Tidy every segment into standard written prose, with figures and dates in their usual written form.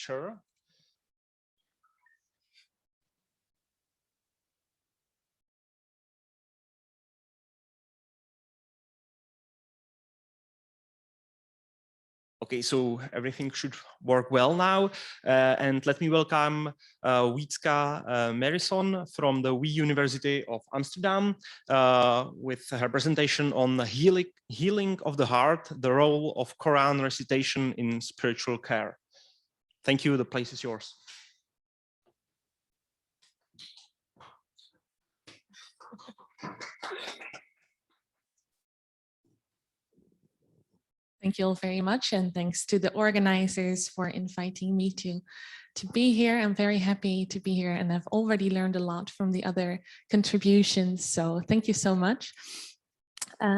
share. Okay, so everything should work well now. And let me welcome Wietske Merison from the Vrije Universiteit Amsterdam with her presentation on the healing of the heart, the role of Qur'an recitation in spiritual care. Thank you, the place is yours. Thank you all very much, and thanks to the organizers for inviting me to be here. I'm very happy to be here, and I've already learned a lot from the other contributions, so thank you so much.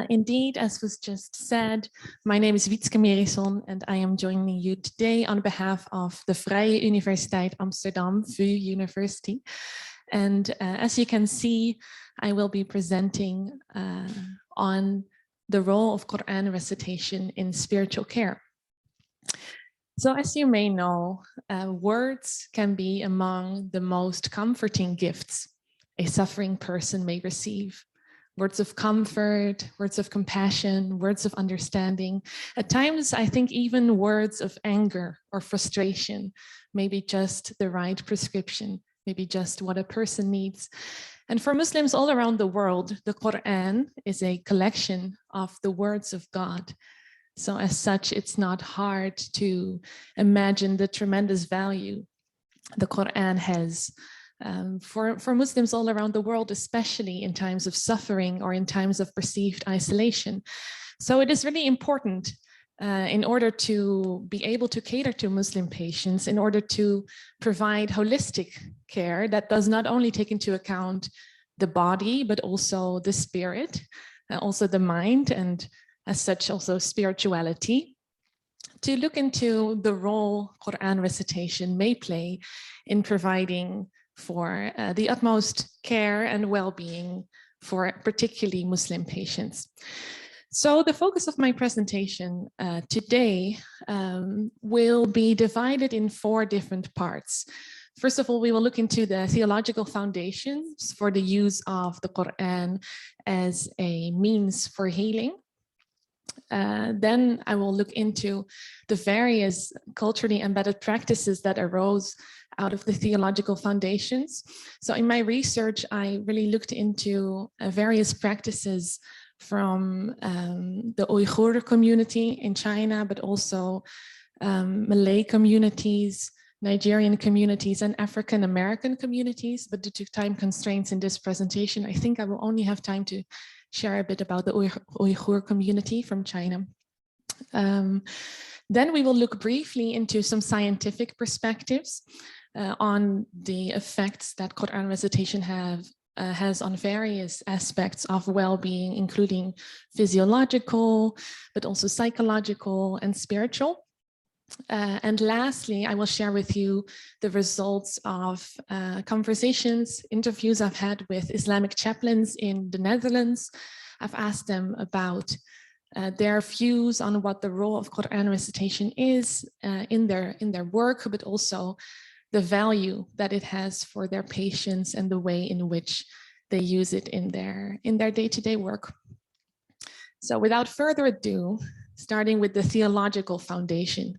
Indeed, as was just said, my name is Wietske Merison, and I am joining you today on behalf of the Vrije Universiteit Amsterdam, VU University. And as you can see, I will be presenting on the role of Qur'an recitation in spiritual care. So as you may know, words can be among the most comforting gifts a suffering person may receive. Words of comfort, words of compassion, words of understanding. At times, I think even words of anger or frustration may be just the right prescription, maybe just what a person needs. And for Muslims all around the world, the Qur'an is a collection of the words of God. So as such, it's not hard to imagine the tremendous value the Qur'an has for Muslims all around the world, especially in times of suffering or in times of perceived isolation. So it is really important in order to be able to cater to Muslim patients, in order to provide holistic care that does not only take into account the body, but also the spirit, also the mind, and as such also spirituality, to look into the role Qur'an recitation may play in providing for the utmost care and well-being for particularly Muslim patients. So the focus of my presentation today will be divided in 4 different parts. First of all, we will look into the theological foundations for the use of the Qur'an as a means for healing. Then I will look into the various culturally embedded practices that arose out of the theological foundations. So in my research, I really looked into various practices from the Uyghur community in China, but also Malay communities, Nigerian communities, and African American communities. But due to time constraints in this presentation, I think I will only have time to share a bit about the Uyghur community from China. Then we will look briefly into some scientific perspectives on the effects that Qur'an recitation has on various aspects of well-being, including physiological, but also psychological and spiritual. And lastly, I will share with you the results of conversations, interviews I've had with Islamic chaplains in the Netherlands. I've asked them about their views on what the role of Qur'an recitation is in their work, but also the value that it has for their patients and the way in which they use it in their day-to-day work. So without further ado, starting with the theological foundation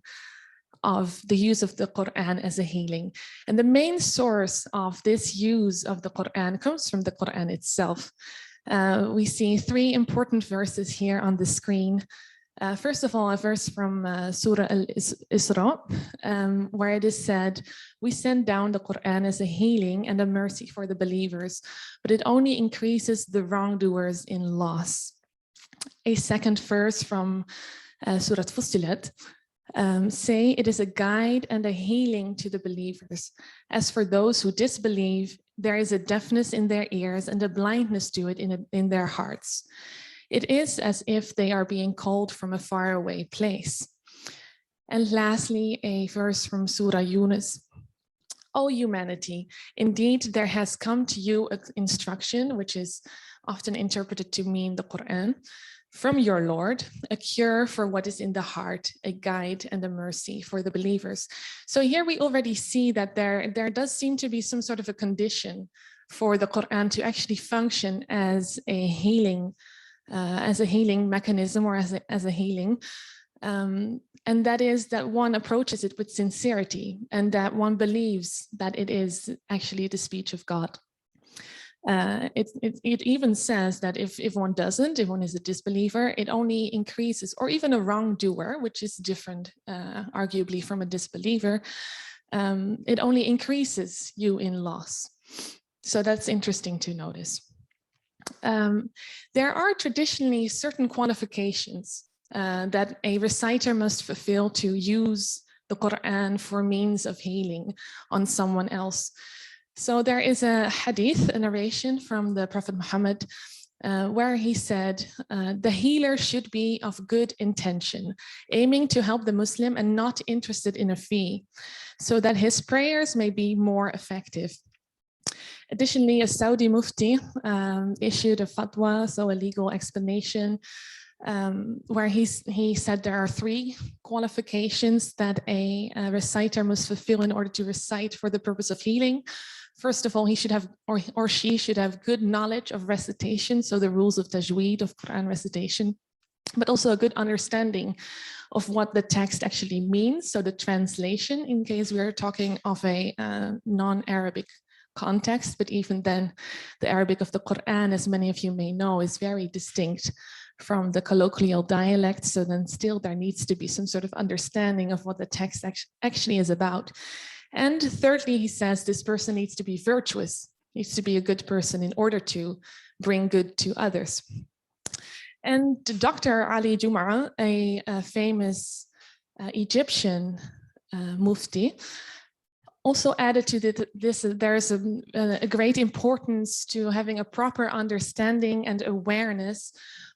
of the use of the Qur'an as a healing. And the main source of this use of the Qur'an comes from the Qur'an itself. We see 3 important verses here on the screen. First of all, a verse from Surah Al-Isra, where it is said, "We send down the Qur'an as a healing and a mercy for the believers, but it only increases the wrongdoers in loss." A second verse from Surah Fussilat say, "It is a guide and a healing to the believers. As for those who disbelieve, there is a deafness in their ears and a blindness to it in their hearts. It is as if they are being called from a faraway place." And lastly, a verse from Surah Yunus. "O humanity, indeed there has come to you an instruction," which is often interpreted to mean the Qur'an, from your Lord, a cure for what is in the heart, a guide and a mercy for the believers. So here we already see that there does seem to be some sort of a condition for the Quran to actually function as a healing mechanism, or as a healing. And that is that one approaches it with sincerity, and that one believes that it is actually the speech of God. It even says that if one doesn't, if one is a disbeliever, it only increases, or even a wrongdoer, which is different, arguably, from a disbeliever, it only increases you in loss. So that's interesting to notice. There are traditionally certain qualifications that a reciter must fulfill to use the Quran for means of healing on someone else. So there is a hadith, a narration from the Prophet Muhammad, where he said, the healer should be of good intention, aiming to help the Muslim and not interested in a fee, so that his prayers may be more effective. Additionally, a Saudi Mufti issued a fatwa, so a legal explanation, where he said there are 3 qualifications that a reciter must fulfill in order to recite for the purpose of healing. First of all, he should have, or she should have, good knowledge of recitation, so the rules of tajweed, of Quran recitation, but also a good understanding of what the text actually means, so the translation, in case we are talking of a non-Arabic context. But even then, the Arabic of the Quran, as many of you may know, is very distinct from the colloquial dialect. So then still there needs to be some sort of understanding of what the text actually is about. And thirdly, he says this person needs to be virtuous, needs to be a good person in order to bring good to others. And Dr. Ali Jum'a, a famous Egyptian mufti, also added to this, there is a great importance to having a proper understanding and awareness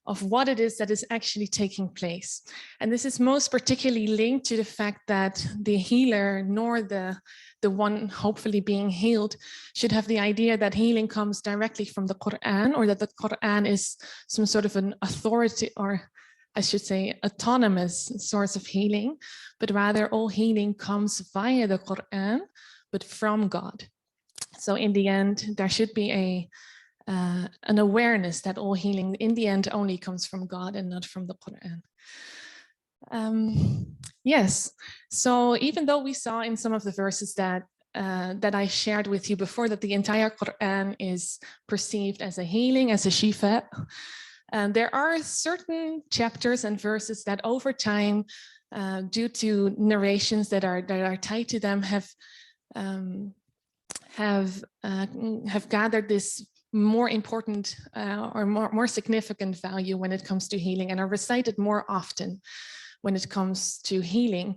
of what it is that is actually taking place. And this is most particularly linked to the fact that the healer, nor the one hopefully being healed, should have the idea that healing comes directly from the Quran, or that the Quran is some sort of an authority, or I should say autonomous source of healing, but rather all healing comes via the Quran, but from God. So in the end, there should be an awareness that all healing in the end only comes from God and not from the Quran. Yes, so even though we saw in some of the verses that I shared with you before that the entire Quran is perceived as a healing, as a shifa, there are certain chapters and verses that over time, due to narrations that are tied to them, have gathered this more important or more significant value when it comes to healing, and are recited more often when it comes to healing.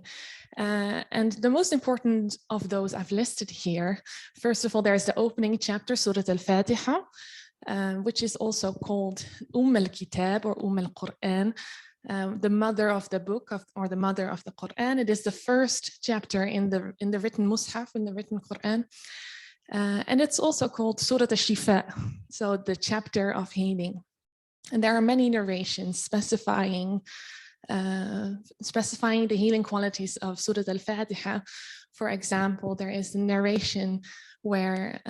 And the most important of those I've listed here, first of all, there's the opening chapter, Surah Al-Fatiha, which is also called al-Kitab or al-Qur'an, the mother of the book or the mother of the Quran. It is the first chapter in the written Mus'haf, in the written Quran. And it's also called Surah Al-Shifa, so the chapter of healing. And there are many narrations specifying the healing qualities of Surah Al-Fatiha. For example, there is a narration where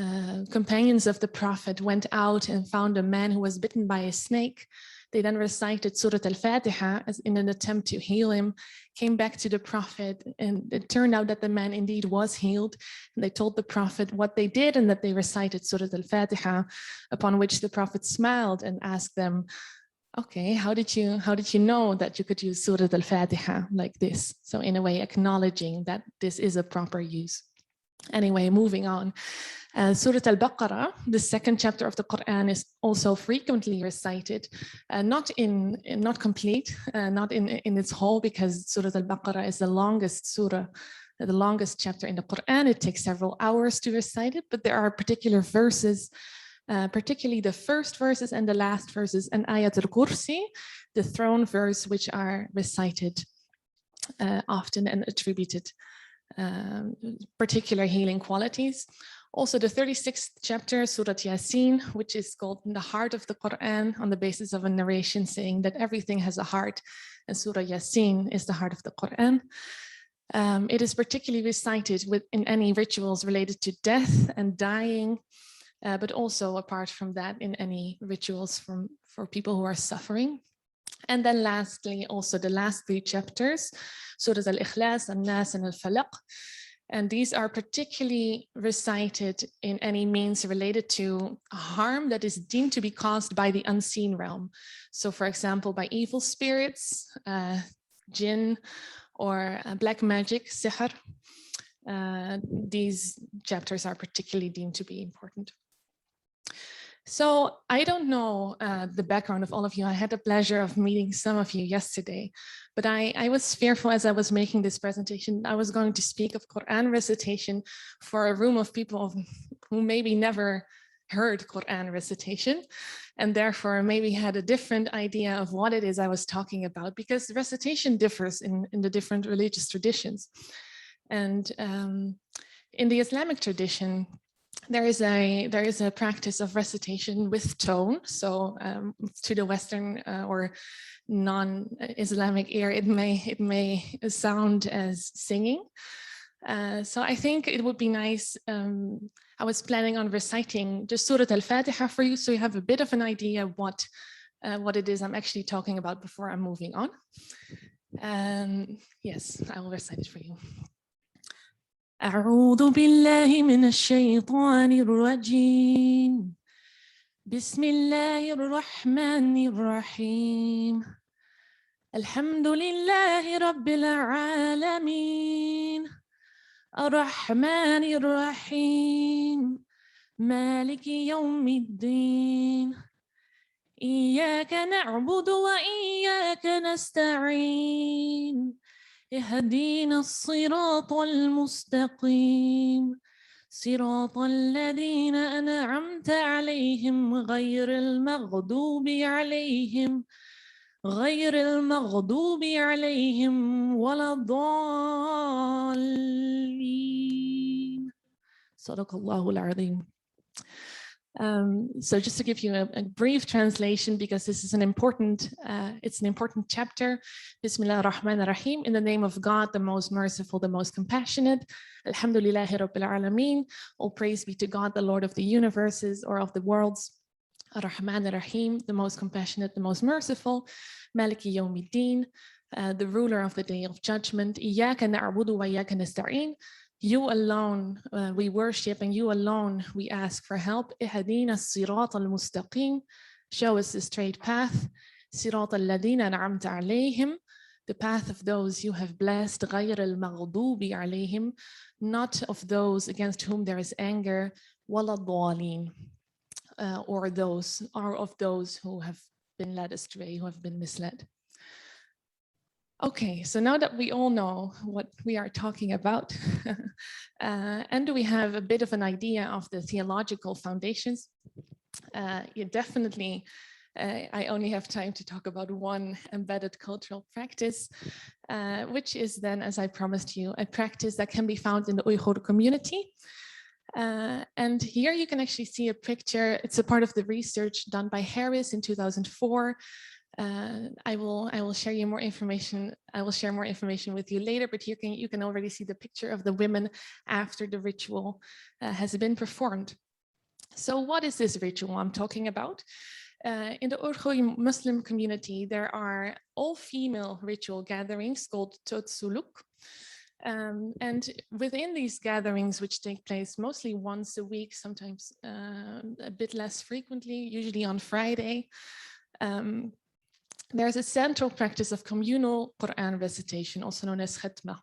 companions of the Prophet went out and found a man who was bitten by a snake. They then recited Surah Al-Fatiha in an attempt to heal him, came back to the Prophet, and it turned out that the man indeed was healed. And they told the Prophet what they did and that they recited Surah Al-Fatiha, upon which the Prophet smiled and asked them, okay, how did you know that you could use Surah Al-Fatiha like this? So in a way, acknowledging that this is a proper use. Anyway, moving on. Surah Al-Baqarah, the second chapter of the Quran, is also frequently recited, not complete, not in its whole, because Surah Al-Baqarah is the longest surah, the longest chapter in the Quran. It takes several hours to recite it, but there are particular verses, particularly the first verses and the last verses, and Ayat al-Kursi, the throne verse, which are recited often and attributed particular healing qualities. Also the 36th chapter, Surah Yasin, which is called the heart of the Qur'an on the basis of a narration saying that everything has a heart, and Surah Yasin is the heart of the Qur'an. It is particularly recited in any rituals related to death and dying, but also apart from that in any rituals for people who are suffering. And then lastly, also the last 3 chapters, Surah Al-Ikhlas, Al-Nas, and Al-Falaq. And these are particularly recited in any means related to harm that is deemed to be caused by the unseen realm. So for example, by evil spirits, jinn, or black magic, sihr. These chapters are particularly deemed to be important. So I don't know the background of all of you. I had the pleasure of meeting some of you yesterday, but I was fearful as I was making this presentation. I was going to speak of Qur'an recitation for a room of people who maybe never heard Qur'an recitation, and therefore maybe had a different idea of what it is I was talking about, because recitation differs in the different religious traditions. And in the Islamic tradition, there is a practice of recitation with tone. So to the Western or non-Islamic ear, it may sound as singing. So I think it would be nice. I was planning on reciting just Surah Al-Fatiha for you, so you have a bit of an idea what it is I'm actually talking about before I'm moving on. Yes, I will recite it for you. أعوذ بالله من الشيطان الرجيم بسم الله الرحمن الرحيم الحمد لله رب العالمين الرحمن الرحيم مالك يوم الدين إياك نعبد وإياك نستعين اهدنا الصراط المستقيم صراط الذين أنعمت عليهم غير المغضوب عليهم ولا الضالين صدق الله العظيم. So just to give you a brief translation, because this is an important, it's an important chapter. Bismillah ar-Rahman ar-Rahim, in the name of God, the most merciful, the most compassionate. Alhamdulillahi Rabbil Alameen, all praise be to God, the Lord of the universes or of the worlds. Ar-Rahman ar-Rahim, the most compassionate, the most merciful. Maliki Yawmiddin, the ruler of the day of judgment. Iyaka na'budu wa iyaka nasta'in. You alone we worship, and you alone we ask for help. Ihdina as-sirat al-mustaqim, show us the straight path. Sirat alladhina an'amta alayhim, the path of those you have blessed. Ghayr al-maghdubi alayhim, not of those against whom there is anger. Wala dhalin, or of those who have been led astray, who have been misled. Okay, so now that we all know what we are talking about, and we have a bit of an idea of the theological foundations, you definitely, I only have time to talk about one embedded cultural practice, which is then, as I promised you, a practice that can be found in the Uyghur community. And here you can actually see a picture. It's a part of the research done by Harris in 2004. I will share you more information. I will share more information with you later, but here you can already see the picture of the women after the ritual has been performed. So what is this ritual I'm talking about? In the Uyghur Muslim community, there are all-female ritual gatherings called Totsuluk. And within these gatherings, which take place mostly once a week, sometimes a bit less frequently, usually on Friday, there's a central practice of communal Qur'an recitation, also known as khatma.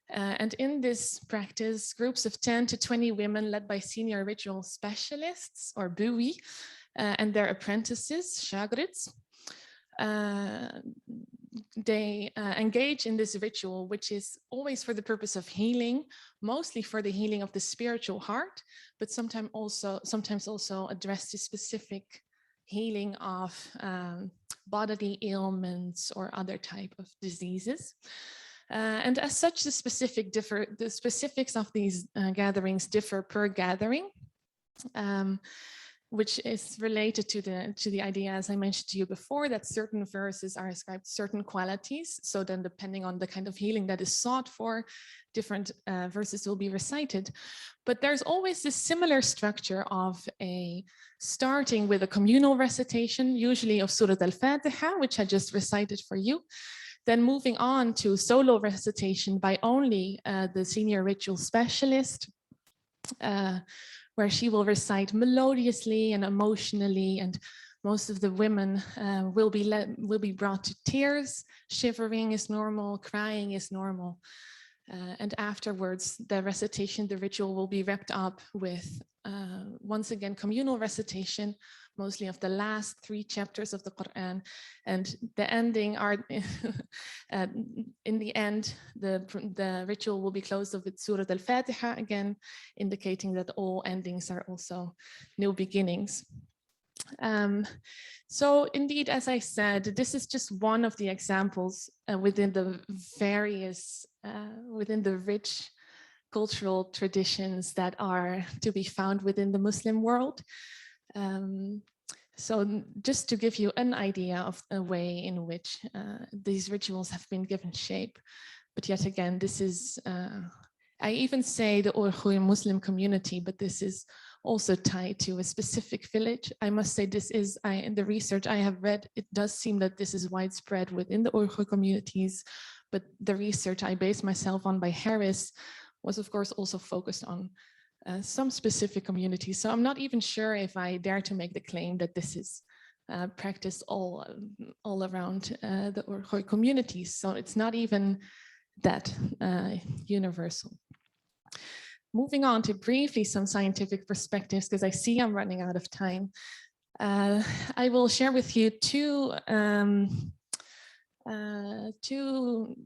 And in this practice, groups of 10 to 20 women led by senior ritual specialists, or buwi, and their apprentices, shagrids, they engage in this ritual, which is always for the purpose of healing, mostly for the healing of the spiritual heart, but sometimes also addressed to specific healing of bodily ailments or other type of diseases. And as such, the specifics of these gatherings differ per gathering, which is related to the idea, as I mentioned to you before, that certain verses are ascribed certain qualities. So then depending on the kind of healing that is sought for, different verses will be recited. But there's always this similar structure of starting with a communal recitation, usually of Surah Al-Fatiha, which I just recited for you. Then moving on to solo recitation by only the senior ritual specialist, where she will recite melodiously and emotionally, and most of the women will be brought to tears. Shivering is normal, crying is normal. And afterwards, the recitation, the ritual will be wrapped up with, once again, communal recitation, mostly of the last 3 chapters of the Qur'an. And the ending are, in the end, the ritual will be closed with Surah Al-Fatiha, again, indicating that all endings are also new beginnings. So indeed, as I said, this is just one of the examples within the various, within the rich cultural traditions that are to be found within the Muslim world. So just to give you an idea of the way in which these rituals have been given shape. But yet again, this is, I even say the Uyghur Muslim community, but this is also tied to a specific village. I must say this is, in the research I have read, it does seem that this is widespread within the Uyghur communities, but the research I based myself on by Harris was of course also focused on some specific communities. So I'm not even sure if I dare to make the claim that this is practiced all around the Uyghur communities. So it's not even that universal. Moving on to briefly some scientific perspectives, because I see I'm running out of time. I will share with you two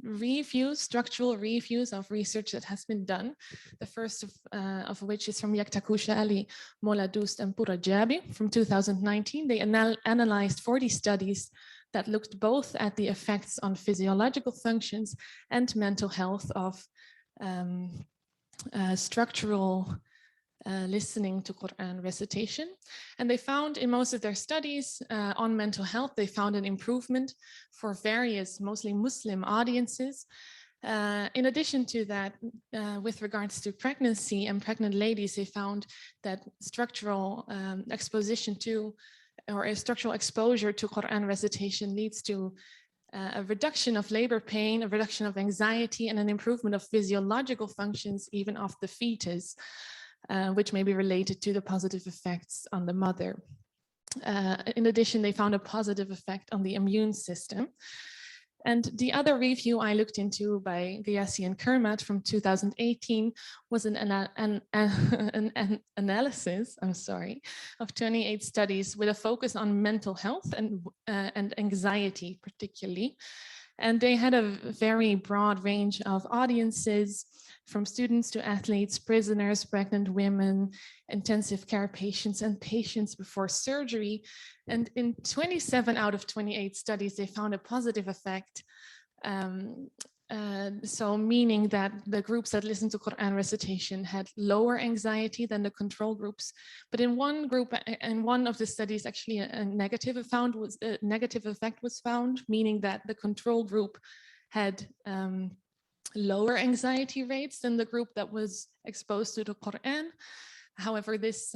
reviews, structural reviews of research that has been done. The first of which is from Yaktakusha Ali, Mola Dust and Pura Jabi from 2019. They analyzed 40 studies that looked both at the effects on physiological functions and mental health of structural listening to Qur'an recitation. And they found in most of their studies on mental health, they found an improvement for various, mostly Muslim audiences. In addition to that, with regards to pregnancy and pregnant ladies, they found that structural exposition to, or a structural exposure to Qur'an recitation leads to a reduction of labor pain, a reduction of anxiety, and an improvement of physiological functions, even of the fetus, which may be related to the positive effects on the mother. In addition, they found a positive effect on the immune system. And the other review I looked into by Ghiassi and Kermat from 2018 was an analysis, of 28 studies with a focus on mental health and anxiety particularly. And they had a very broad range of audiences, from students to athletes, prisoners, pregnant women, intensive care patients, and patients before surgery. And in 27 out of 28 studies, they found a positive effect. So meaning that the groups that listened to Qur'an recitation had lower anxiety than the control groups. But in one group, in one of the studies, actually a negative effect was found, meaning that the control group had lower anxiety rates than the group that was exposed to the Qur'an. However, this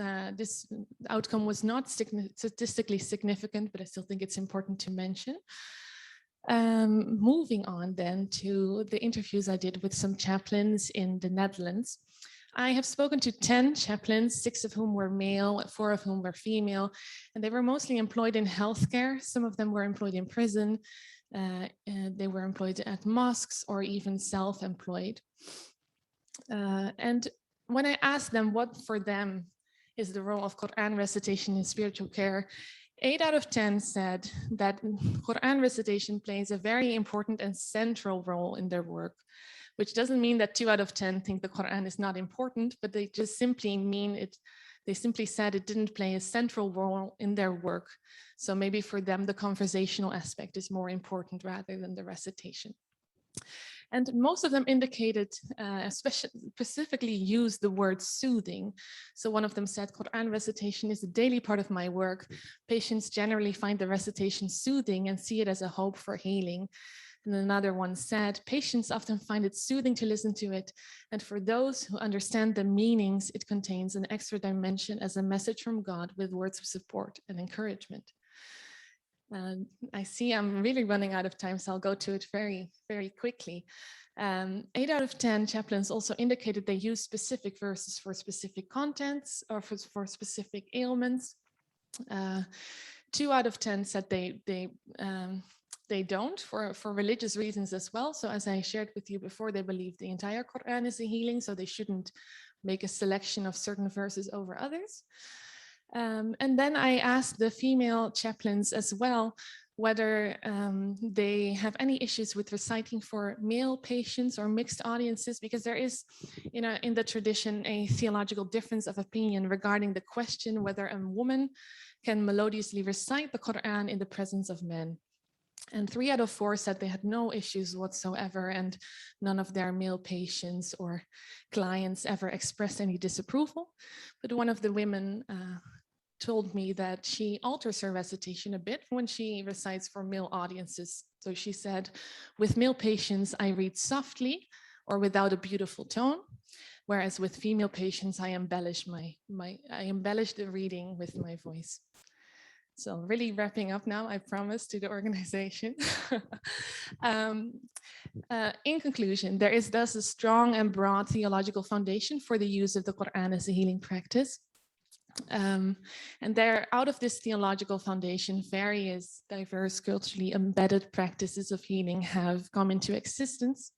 outcome was not statistically significant, but I still think it's important to mention. Moving on then to the interviews I did with some chaplains in the Netherlands. I have spoken to 10 chaplains, 6 of whom were male, 4 of whom were female, and they were mostly employed in healthcare. Some of them were employed in prison. They were employed at mosques or even self-employed. And when I asked them what for them is the role of Qur'an recitation in spiritual care, 8 out of 10 said that Qur'an recitation plays a very important and central role in their work, which doesn't mean that 2 out of 10 think the Qur'an is not important, but they just simply mean it. They simply said it didn't play a central role in their work. So maybe for them, the conversational aspect is more important rather than the recitation. And most of them indicated, specifically used the word soothing. So one of them said, Qur'an recitation is a daily part of my work. Patients generally find the recitation soothing and see it as a hope for healing. And another one said, patients often find it soothing to listen to it. And for those who understand the meanings, it contains an extra dimension as a message from God with words of support and encouragement. I see I'm really running out of time, so I'll go to it very, very quickly. 8 out of 10 chaplains also indicated they use specific verses for specific contents or for specific ailments. 2 out of 10 said they don't for religious reasons as well. So as I shared with you before, they believe the entire Qur'an is a healing, so they shouldn't make a selection of certain verses over others. And then I asked the female chaplains as well whether they have any issues with reciting for male patients or mixed audiences, because there is, in the tradition, a theological difference of opinion regarding the question whether a woman can melodiously recite the Qur'an in the presence of men. And 3 out of 4 said they had no issues whatsoever, and none of their male patients or clients ever expressed any disapproval. But one of the women told me that she alters her recitation a bit when she recites for male audiences. So she said, with male patients, I read softly or without a beautiful tone, whereas with female patients, I embellish the reading with my voice. So really wrapping up now, I promise, to the organization. In conclusion, there is thus a strong and broad theological foundation for the use of the Qur'an as a healing practice. And there, out of this theological foundation, various diverse culturally embedded practices of healing have come into existence.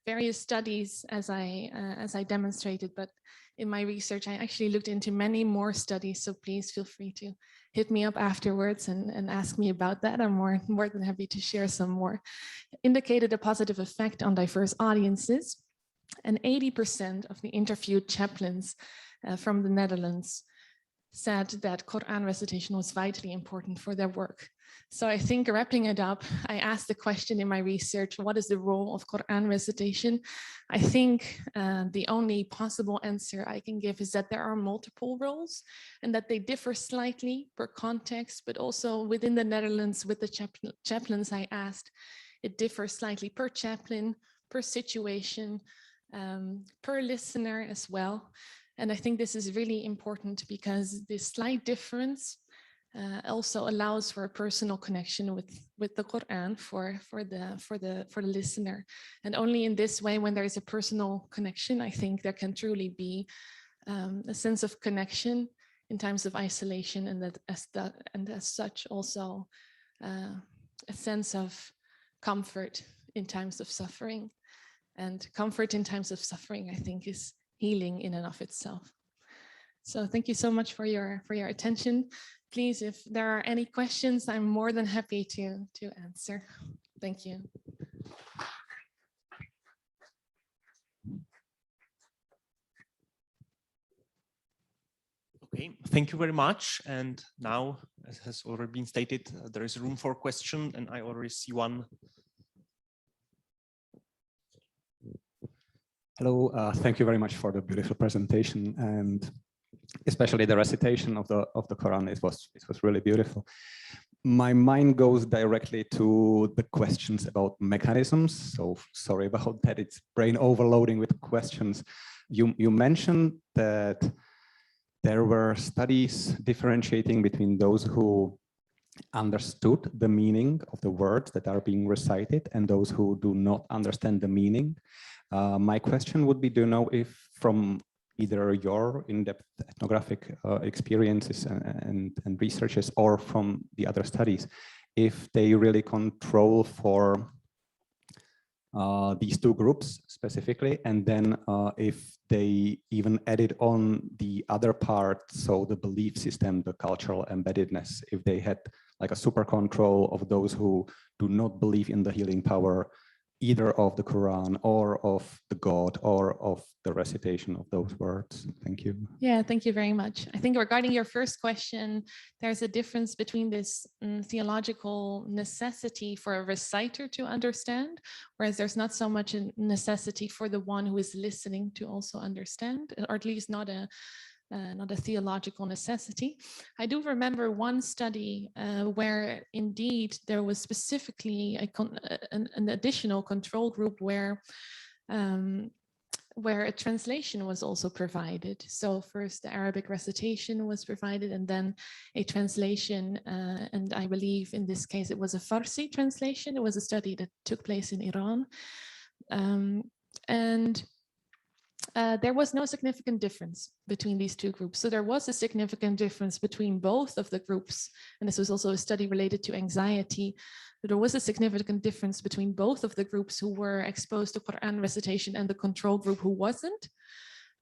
Various studies, as I demonstrated, but in my research, I actually looked into many more studies. So please feel free to hit me up afterwards and ask me about that. I'm more than happy to share some more. Indicated a positive effect on diverse audiences, and 80% of the interviewed chaplains from the Netherlands said that Qur'an recitation was vitally important for their work. So I think, wrapping it up, I asked the question in my research, what is the role of Qur'an recitation? I think the only possible answer I can give is that there are multiple roles and that they differ slightly per context, but also within the Netherlands with the chaplains I asked, it differs slightly per chaplain, per situation, per listener as well. And I think this is really important because this slight difference also allows for a personal connection with the Qur'an for the listener. And only in this way, when there is a personal connection, I think there can truly be a sense of connection in times of isolation, and as such also a sense of comfort in times of suffering. And comfort in times of suffering, I think, is healing in and of itself. So thank you so much for your attention. Please, if there are any questions, I'm more than happy to answer. Thank you. Okay, thank you very much. And now, as has already been stated, there is room for question, and I already see one. Hello, thank you very much for the beautiful presentation, and especially the recitation of the Quran. It was really beautiful. My mind goes directly to the questions about mechanisms. So sorry about that. It's brain overloading with questions. You mentioned that there were studies differentiating between those who understood the meaning of the words that are being recited and those who do not understand the meaning. My question would be, do you know if from either your in-depth ethnographic experiences and researches or from the other studies, if they really control for these two groups specifically, and then if they even added on the other part, so the belief system, the cultural embeddedness, if they had like a super control of those who do not believe in the healing power either of the Quran or of the God or of the recitation of those words. Thank you. Yeah, thank you very much. I think regarding your first question, there's a difference between this theological necessity for a reciter to understand, whereas there's not so much a necessity for the one who is listening to also understand, or at least not a theological necessity. I do remember one study where indeed there was specifically an additional control group where a translation was also provided. So first the Arabic recitation was provided and then a translation, and I believe in this case it was a Farsi translation. It was a study that took place in Iran. There was no significant difference between these two groups. So there was a significant difference between both of the groups. And this was also a study related to anxiety. But there was a significant difference between both of the groups who were exposed to Qur'an recitation and the control group who wasn't.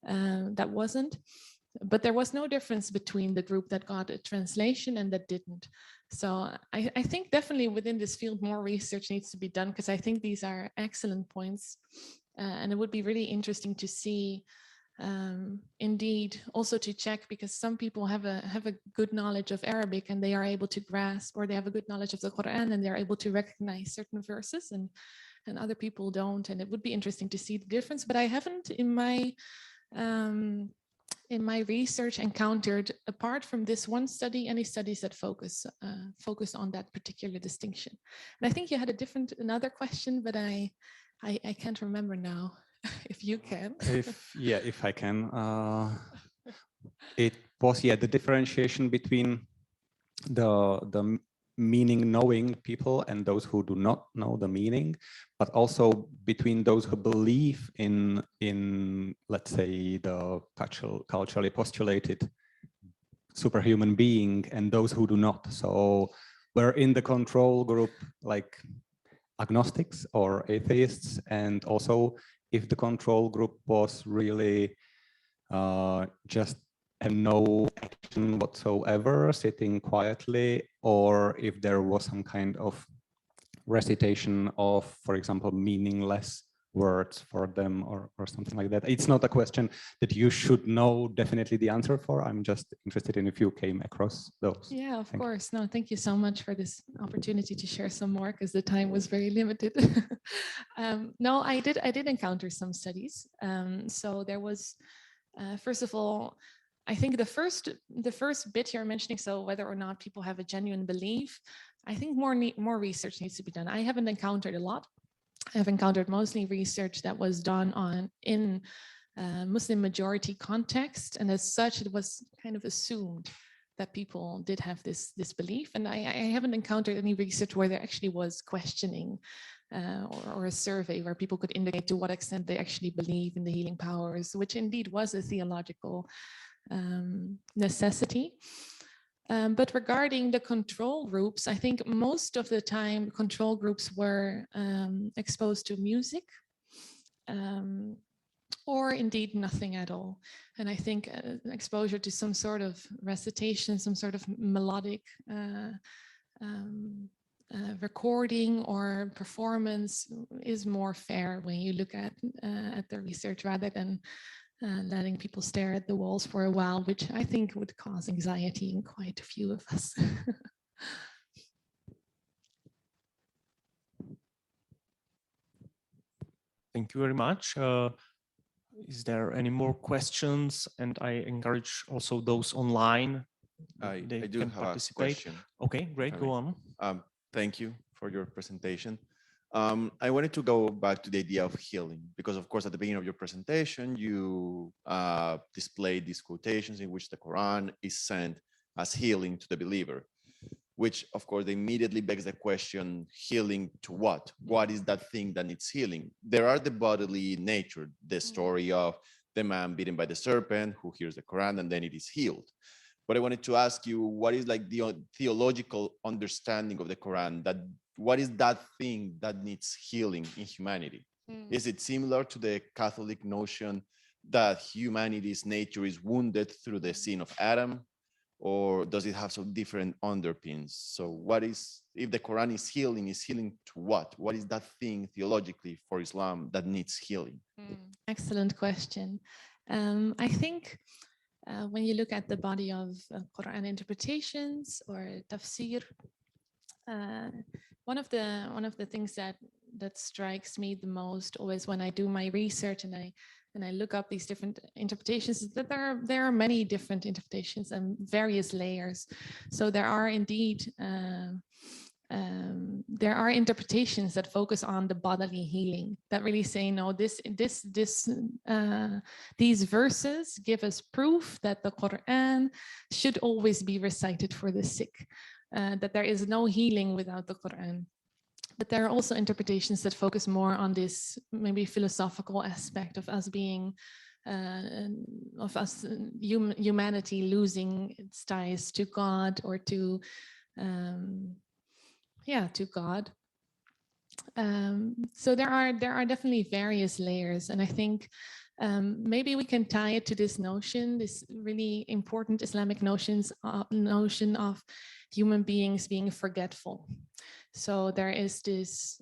But there was no difference between the group that got a translation and that didn't. So I think definitely within this field, more research needs to be done, because I think these are excellent points. And it would be really interesting to see, indeed, also to check, because some people have a good knowledge of Arabic and they are able to grasp, or they have a good knowledge of the Quran and they're able to recognize certain verses, and other people don't. And it would be interesting to see the difference. But I haven't in my research encountered, apart from this one study, any studies that focus on that particular distinction. And I think you had another question, but I can't remember now. If you can. If I can. It was the differentiation between the meaning knowing people and those who do not know the meaning, but also between those who believe in let's say the culturally postulated superhuman being and those who do not. So we're in the control group like agnostics or atheists, and also if the control group was really just no action whatsoever, sitting quietly, or if there was some kind of recitation of, for example, meaningless words for them or something like that. It's not a question that you should know definitely the answer for. I'm just interested in if you came across those. Yeah, of course. No, thank you so much for this opportunity to share some more, because the time was very limited. No, I did encounter some studies. So there was, first of all, I think the first bit you're mentioning, so whether or not people have a genuine belief, I think more research needs to be done. I haven't encountered a lot. I've encountered mostly research that was done in Muslim majority context, and as such, it was kind of assumed that people did have this belief. And I haven't encountered any research where there actually was questioning or a survey where people could indicate to what extent they actually believe in the healing powers, which indeed was a theological necessity. But regarding the control groups, I think most of the time control groups were exposed to music or indeed nothing at all. And I think exposure to some sort of recitation, some sort of melodic recording or performance is more fair when you look at the research, rather than letting people stare at the walls for a while, which I think would cause anxiety in quite a few of us. Thank you very much. Is there any more questions? And I encourage also those online. I do can have participate. a question. Okay, great. Go on. Thank you for your presentation. I wanted to go back to the idea of healing, because of course, at the beginning of your presentation, you displayed these quotations in which the Quran is sent as healing to the believer, which of course immediately begs the question, healing to what? What is that thing that needs healing? There are the bodily nature, the story of the man bitten by the serpent who hears the Quran and then it is healed. But I wanted to ask you, what is like the theological understanding of the Quran? What is that thing that needs healing in humanity? Is it similar to the Catholic notion that humanity's nature is wounded through the sin of Adam? or does it have some different underpins? So what is, if the Quran is healing to what? What is that thing theologically for Islam that needs healing? Excellent question. I think when you look at the body of Quran interpretations or tafsir, one of the things that strikes me the most always when I do my research and I look up these different interpretations is that there are many different interpretations and various layers. So there are indeed there are interpretations that focus on the bodily healing, that really say, no, these verses give us proof that the Quran should always be recited for the sick, that there is no healing without the Quran. But there are also interpretations that focus more on this maybe philosophical aspect of us being, humanity losing its ties to God or to God. So there are definitely various layers, and I think maybe we can tie it to this notion, this really important Islamic notion of human beings being forgetful. So there is this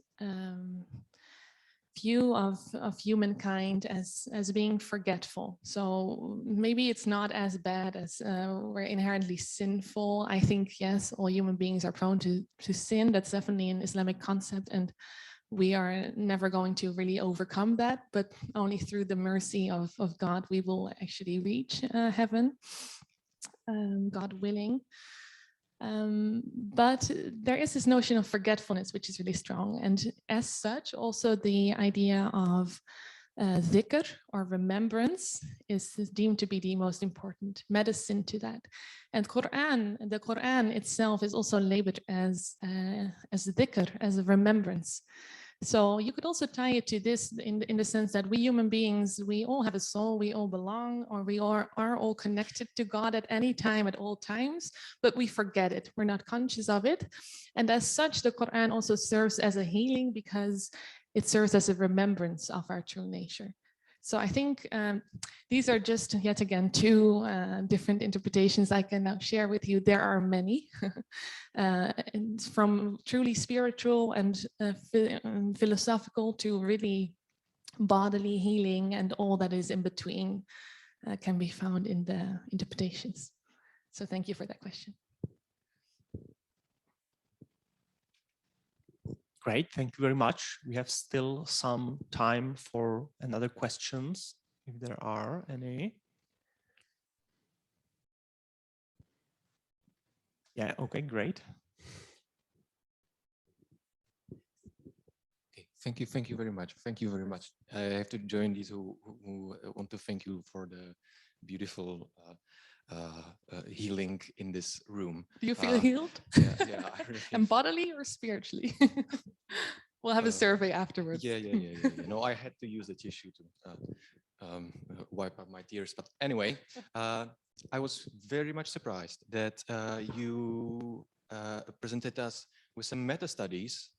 view of humankind as being forgetful. So maybe it's not as bad as we're inherently sinful. I think, yes, all human beings are prone to sin. That's definitely an Islamic concept, and we are never going to really overcome that, but only through the mercy of God we will actually reach heaven, God willing. But there is this notion of forgetfulness, which is really strong. And as such, also the idea of dhikr or remembrance is deemed to be the most important medicine to that. And the Quran itself is also labeled as dhikr, as a remembrance. So you could also tie it to this in the sense that we human beings, we all have a soul, we all belong, or we are all connected to God at any time, at all times, but we forget it. We're not conscious of it. And as such, the Quran also serves as a healing because it serves as a remembrance of our true nature. So I think these are just, yet again, two different interpretations I can now share with you. There are many, from truly spiritual and philosophical to really bodily healing, and all that is in between can be found in the interpretations. So thank you for that question. Great, thank you very much. We have still some time for another questions, if there are any. Yeah, okay, great. Okay, thank you very much. Thank you very much. I have to join these who want to thank you for the beautiful healing in this room. Do you feel healed? Yeah. I really And bodily or spiritually? We'll have a survey afterwards. Yeah. No, I had to use the tissue to wipe up my tears. But anyway, I was very much surprised that you presented us with some meta studies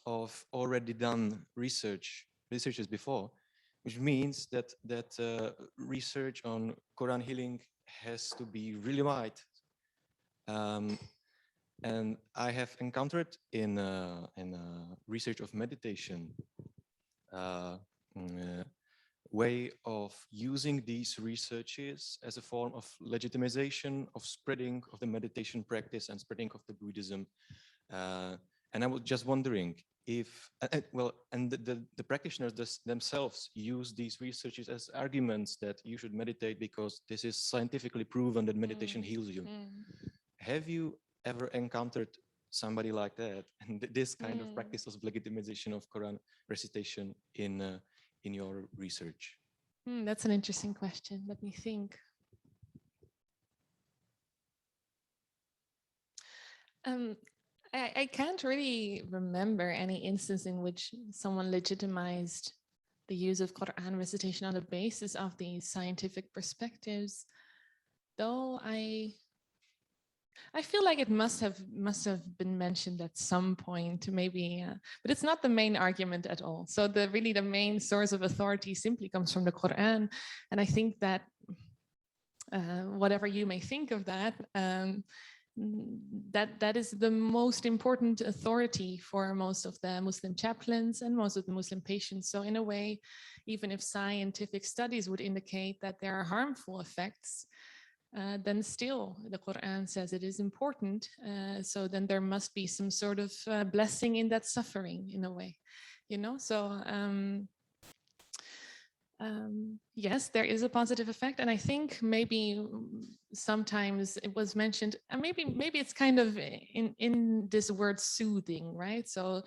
of already done researches before, which means that research on Quran healing has to be really wide. And I have encountered in research of meditation way of using these researches as a form of legitimization of spreading of the meditation practice and spreading of the Buddhism. And I was just wondering if, and the practitioners themselves use these researches as arguments that you should meditate because this is scientifically proven that meditation heals you. Have you ever encountered somebody like that and this kind of practice of legitimization of Quran recitation in your research? That's an interesting question. Let me think. I can't really remember any instance in which someone legitimized the use of Quran recitation on the basis of these scientific perspectives, though I feel like it must have been mentioned at some point, maybe, but it's not the main argument at all. So really the main source of authority simply comes from the Quran, and I think that whatever you may think of that, that is the most important authority for most of the Muslim chaplains and most of the Muslim patients. So in a way, even if scientific studies would indicate that there are harmful effects, then still the Quran says it is important. So then there must be some sort of blessing in that suffering in a way, you know? So yes, there is a positive effect. And I think maybe sometimes it was mentioned, and maybe it's kind of in this word soothing, right? So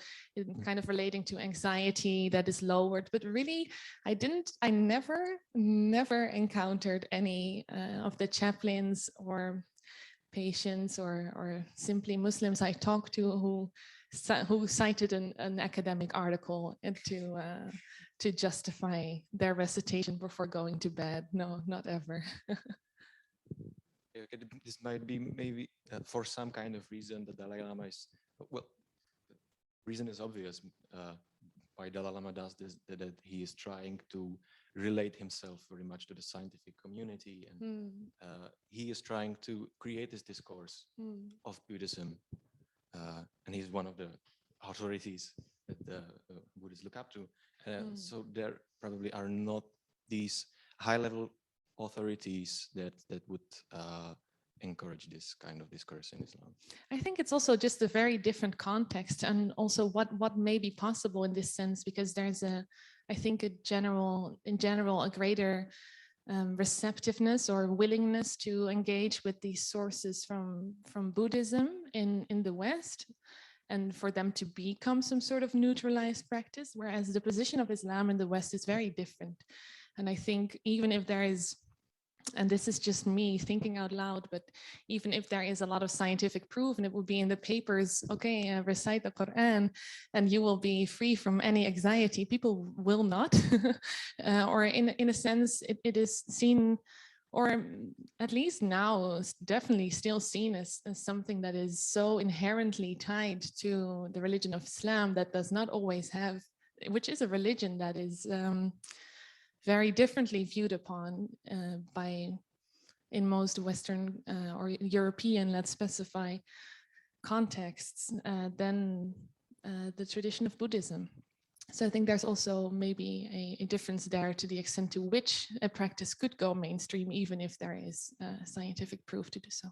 kind of relating to anxiety that is lowered, but really I never encountered any of the chaplains or patients or simply Muslims I talked to who cited an academic article to justify their recitation before going to bed. No, not ever. Okay, this might be maybe for some kind of reason the Dalai Lama is, well, the reason is obvious why Dalai Lama does this, that he is trying to relate himself very much to the scientific community, and he is trying to create this discourse of Buddhism, and he's one of the authorities that the Buddhists look up to. So there probably are not these high-level authorities that would encourage this kind of discourse in Islam. I think it's also just a very different context, and also what may be possible in this sense, because there's I think in general a greater receptiveness or willingness to engage with these sources from Buddhism in the West, and for them to become some sort of neutralized practice, whereas the position of Islam in the West is very different. And I think even if there is, and this is just me thinking out loud, but even if there is a lot of scientific proof and it will be in the papers, okay, recite the Quran and you will be free from any anxiety, people will not. Or in a sense, it is seen, or at least now definitely still seen as something that is so inherently tied to the religion of Islam that does not always have, which is a religion that is very differently viewed upon in most Western or European, let's specify, contexts than the tradition of Buddhism. So I think there's also maybe a difference there to the extent to which a practice could go mainstream, even if there is scientific proof to do so.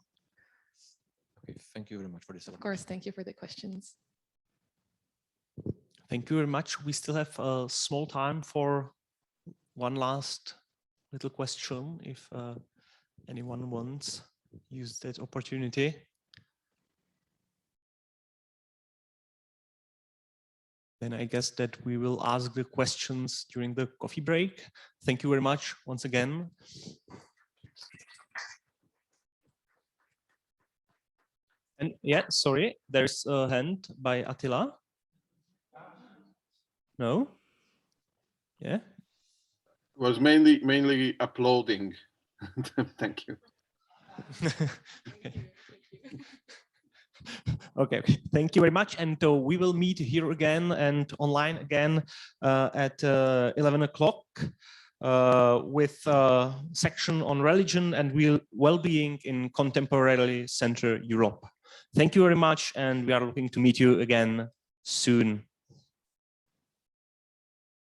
Okay, thank you very much for this. Of course, thank you for the questions. Thank you very much. We still have a small time for one last little question, if anyone wants to use that opportunity. Then I guess that we will ask the questions during the coffee break. Thank you very much once again. And yeah, sorry, there's a hand by Attila. No? Yeah? Was mainly applauding. Thank you. Okay, thank you very much. And we will meet here again and online again at 11 o'clock with a section on religion and well-being in contemporary Central Europe. Thank you very much, and we are looking to meet you again soon.